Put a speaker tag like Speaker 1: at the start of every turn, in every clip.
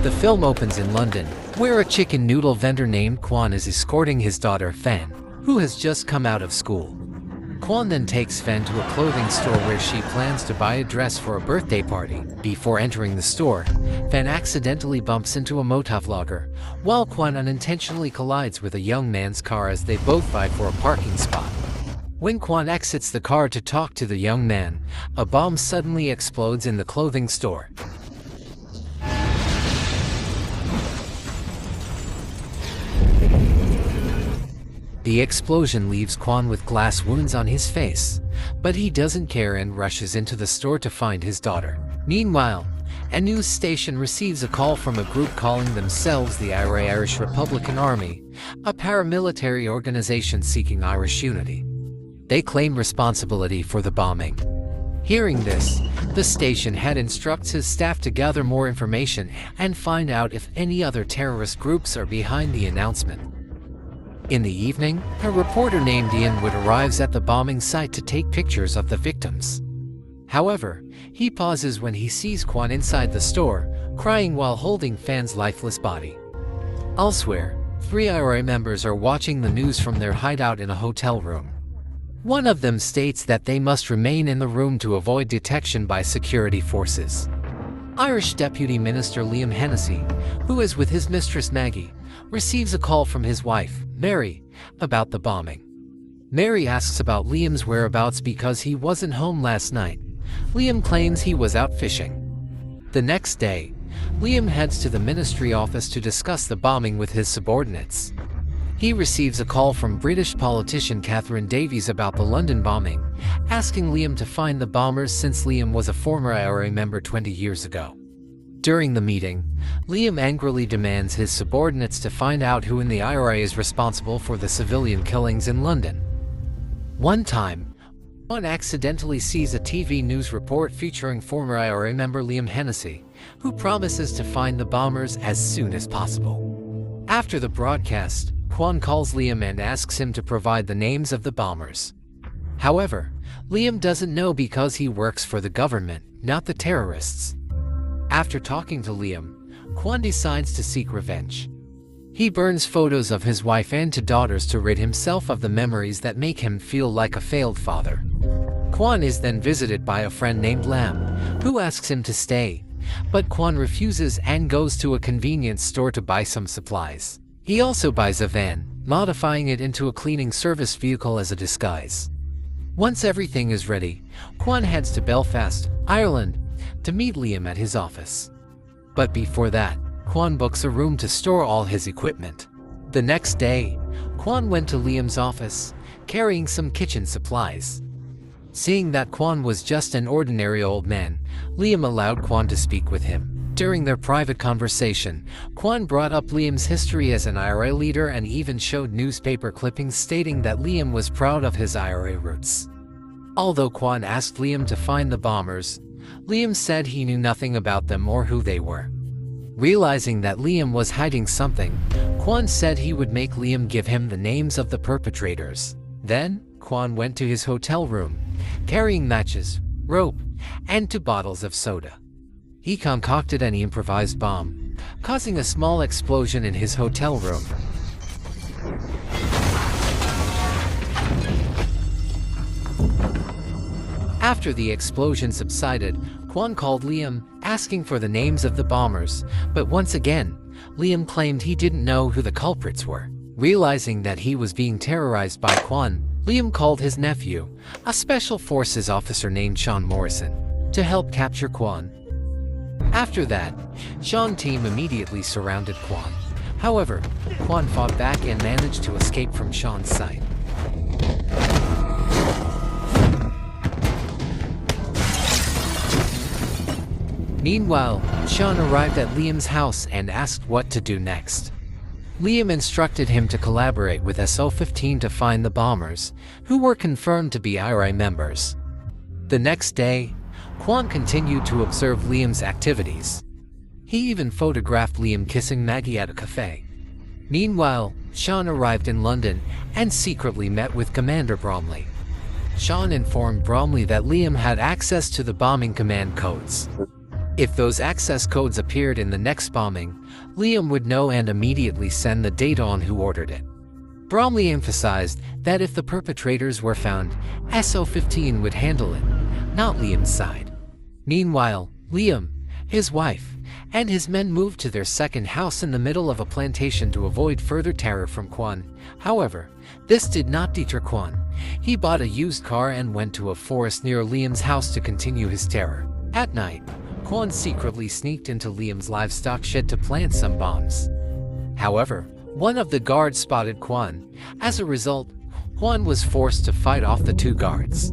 Speaker 1: The film opens in London, where a chicken noodle vendor named Quan is escorting his daughter Fan, who has just come out of school. Quan then takes Fan to a clothing store where she plans to buy a dress for a birthday party. Before entering the store, Fan accidentally bumps into a motovlogger, while Quan unintentionally collides with a young man's car as they both vie for a parking spot. When Quan exits the car to talk to the young man, a bomb suddenly explodes in the clothing store. The explosion leaves Quan with glass wounds on his face, but he doesn't care and rushes into the store to find his daughter. Meanwhile, a news station receives a call from a group calling themselves the Irish Republican Army, a paramilitary organization seeking Irish unity. They claim responsibility for the bombing. Hearing this, the station head instructs his staff to gather more information and find out if any other terrorist groups are behind the announcement. In the evening, a reporter named Ian Wood arrives at the bombing site to take pictures of the victims. However, he pauses when he sees Quan inside the store, crying while holding Fan's lifeless body. Elsewhere, 3 IRA members are watching the news from their hideout in a hotel room. One of them states that they must remain in the room to avoid detection by security forces. Irish Deputy Minister Liam Hennessy, who is with his mistress Maggie, receives a call from his wife, Mary, about the bombing. Mary asks about Liam's whereabouts because he wasn't home last night. Liam claims he was out fishing. The next day, Liam heads to the ministry office to discuss the bombing with his subordinates. He receives a call from British politician Catherine Davies about the London bombing, asking Liam to find the bombers since Liam was a former IRA member 20 years ago. During the meeting, Liam angrily demands his subordinates to find out who in the IRA is responsible for the civilian killings in London. One time, Quan accidentally sees a TV news report featuring former IRA member Liam Hennessy, who promises to find the bombers as soon as possible. After the broadcast, Quan calls Liam and asks him to provide the names of the bombers. However, Liam doesn't know because he works for the government, not the terrorists. After talking to Liam, Quan decides to seek revenge. He burns photos of his wife and 2 daughters to rid himself of the memories that make him feel like a failed father. Quan is then visited by a friend named Lam, who asks him to stay, but Quan refuses and goes to a convenience store to buy some supplies. He also buys a van, modifying it into a cleaning service vehicle as a disguise. Once everything is ready, Quan heads to Belfast, Ireland, to meet Liam at his office. But before that, Quan books a room to store all his equipment. The next day, Quan went to Liam's office, carrying some kitchen supplies. Seeing that Quan was just an ordinary old man, Liam allowed Quan to speak with him. During their private conversation, Quan brought up Liam's history as an IRA leader and even showed newspaper clippings stating that Liam was proud of his IRA roots. Although Quan asked Liam to find the bombers, Liam said he knew nothing about them or who they were. Realizing that Liam was hiding something, Quan said he would make Liam give him the names of the perpetrators. Then, Quan went to his hotel room, carrying matches, rope, and 2 bottles of soda. He concocted an improvised bomb, causing a small explosion in his hotel room. After the explosion subsided, Quan called Liam, asking for the names of the bombers, but once again, Liam claimed he didn't know who the culprits were. Realizing that he was being terrorized by Quan, Liam called his nephew, a special forces officer named Sean Morrison, to help capture Quan. After that, Sean's team immediately surrounded Quan. However, Quan fought back and managed to escape from Sean's sight. Meanwhile, Sean arrived at Liam's house and asked what to do next. Liam instructed him to collaborate with SO-15 to find the bombers, who were confirmed to be IRA members. The next day, Quan continued to observe Liam's activities. He even photographed Liam kissing Maggie at a cafe. Meanwhile, Sean arrived in London and secretly met with Commander Bromley. Sean informed Bromley that Liam had access to the bombing command codes. If those access codes appeared in the next bombing, Liam would know and immediately send the data on who ordered it. Bromley emphasized that if the perpetrators were found, SO-15 would handle it, not Liam's side. Meanwhile, Liam, his wife, and his men moved to their second house in the middle of a plantation to avoid further terror from Quan. However, this did not deter Quan. He bought a used car and went to a forest near Liam's house to continue his terror. At night, Quan secretly sneaked into Liam's livestock shed to plant some bombs. However, one of the guards spotted Quan. As a result, Quan was forced to fight off the two guards.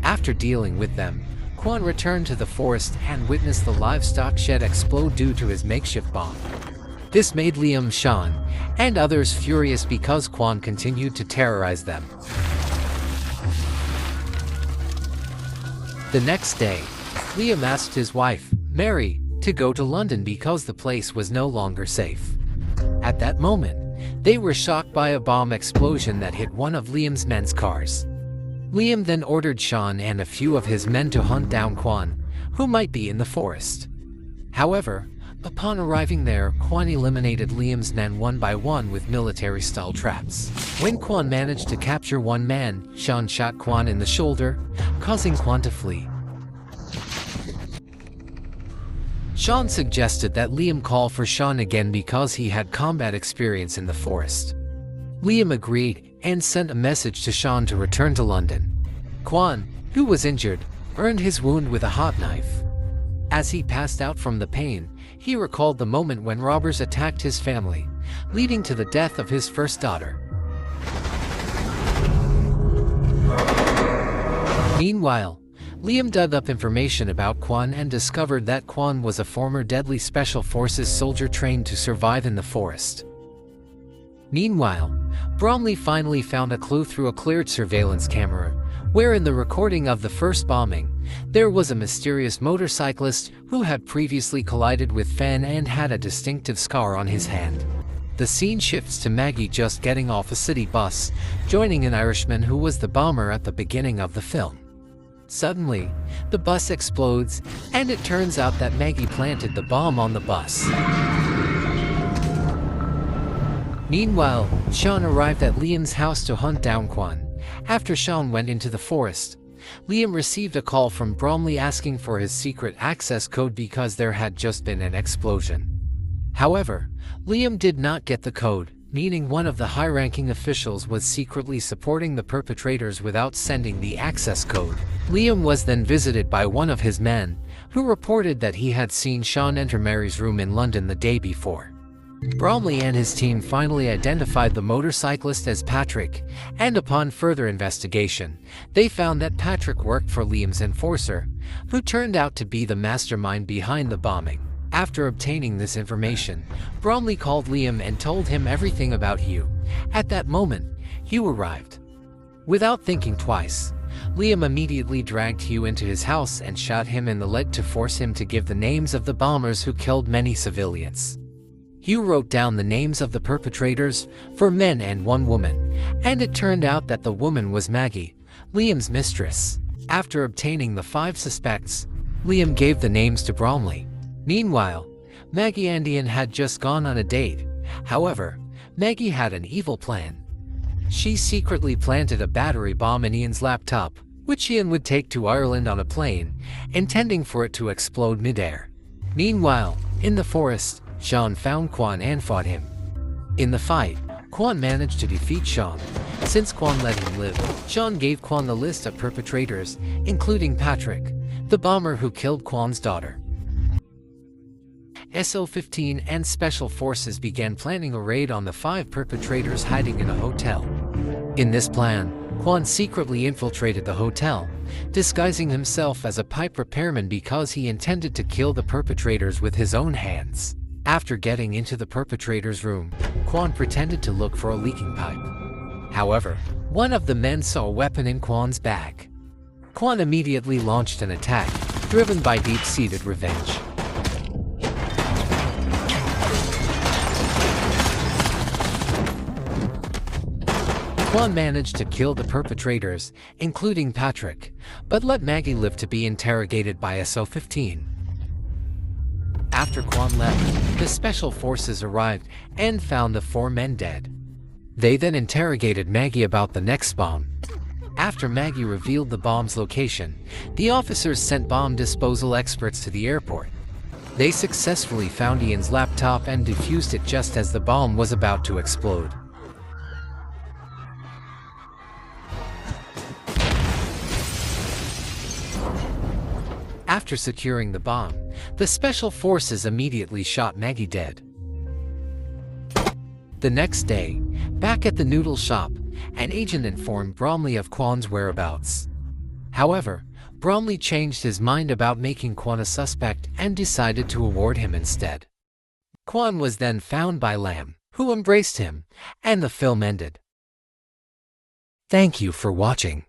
Speaker 1: After dealing with them, Quan returned to the forest and witnessed the livestock shed explode due to his makeshift bomb. This made Liam, Sean, and others furious because Quan continued to terrorize them. The next day, Liam asked his wife, Mary, to go to London because the place was no longer safe. At that moment, they were shocked by a bomb explosion that hit one of Liam's men's cars. Liam then ordered Sean and a few of his men to hunt down Quan, who might be in the forest. However, upon arriving there, Quan eliminated Liam's men one by one with military-style traps. When Quan managed to capture one man, Sean shot Quan in the shoulder, causing Quan to flee. Sean suggested that Liam call for Sean again because he had combat experience in the forest. Liam agreed and sent a message to Sean to return to London. Quan, who was injured, earned his wound with a hot knife. As he passed out from the pain, he recalled the moment when robbers attacked his family, leading to the death of his first daughter. Meanwhile, Liam dug up information about Quan and discovered that Quan was a former Deadly Special Forces soldier trained to survive in the forest. Meanwhile, Bromley finally found a clue through a cleared surveillance camera, where in the recording of the first bombing, there was a mysterious motorcyclist who had previously collided with Fan and had a distinctive scar on his hand. The scene shifts to Maggie just getting off a city bus, joining an Irishman who was the bomber at the beginning of the film. Suddenly, the bus explodes, and it turns out that Maggie planted the bomb on the bus. Meanwhile, Sean arrived at Liam's house to hunt down Quan. After Sean went into the forest, Liam received a call from Bromley asking for his secret access code because there had just been an explosion. However, Liam did not get the code, meaning one of the high-ranking officials was secretly supporting the perpetrators without sending the access code. Liam was then visited by one of his men, who reported that he had seen Sean enter Mary's room in London the day before. Bromley and his team finally identified the motorcyclist as Patrick, and upon further investigation, they found that Patrick worked for Liam's enforcer, who turned out to be the mastermind behind the bombing. After obtaining this information, Bromley called Liam and told him everything about Hugh. At that moment, Hugh arrived. Without thinking twice, Liam immediately dragged Hugh into his house and shot him in the leg to force him to give the names of the bombers who killed many civilians. Hugh wrote down the names of the perpetrators, 4 men and 1 woman, and it turned out that the woman was Maggie, Liam's mistress. After obtaining the 5 suspects, Liam gave the names to Bromley. Meanwhile, Maggie and Ian had just gone on a date. However, Maggie had an evil plan. She secretly planted a battery bomb in Ian's laptop, which Ian would take to Ireland on a plane, intending for it to explode midair. Meanwhile, in the forest, Sean found Quan and fought him. In the fight, Quan managed to defeat Sean. Since Quan let him live, Sean gave Quan the list of perpetrators, including Patrick, the bomber who killed Quan's daughter. SO-15 and Special Forces began planning a raid on the 5 perpetrators hiding in a hotel. In this plan, Quan secretly infiltrated the hotel, disguising himself as a pipe repairman because he intended to kill the perpetrators with his own hands. After getting into the perpetrator's room, Quan pretended to look for a leaking pipe. However, one of the men saw a weapon in Quan's bag. Quan immediately launched an attack, driven by deep-seated revenge. Quan managed to kill the perpetrators, including Patrick, but let Maggie live to be interrogated by SO-15. After Quan left, the special forces arrived and found the 4 men dead. They then interrogated Maggie about the next bomb. After Maggie revealed the bomb's location, the officers sent bomb disposal experts to the airport. They successfully found Ian's laptop and defused it just as the bomb was about to explode. After securing the bomb, the special forces immediately shot Maggie dead. The next day, back at the noodle shop, an agent informed Bromley of Quan's whereabouts. However, Bromley changed his mind about making Quan a suspect and decided to award him instead. Quan was then found by Lamb, who embraced him, and the film ended. Thank you for watching.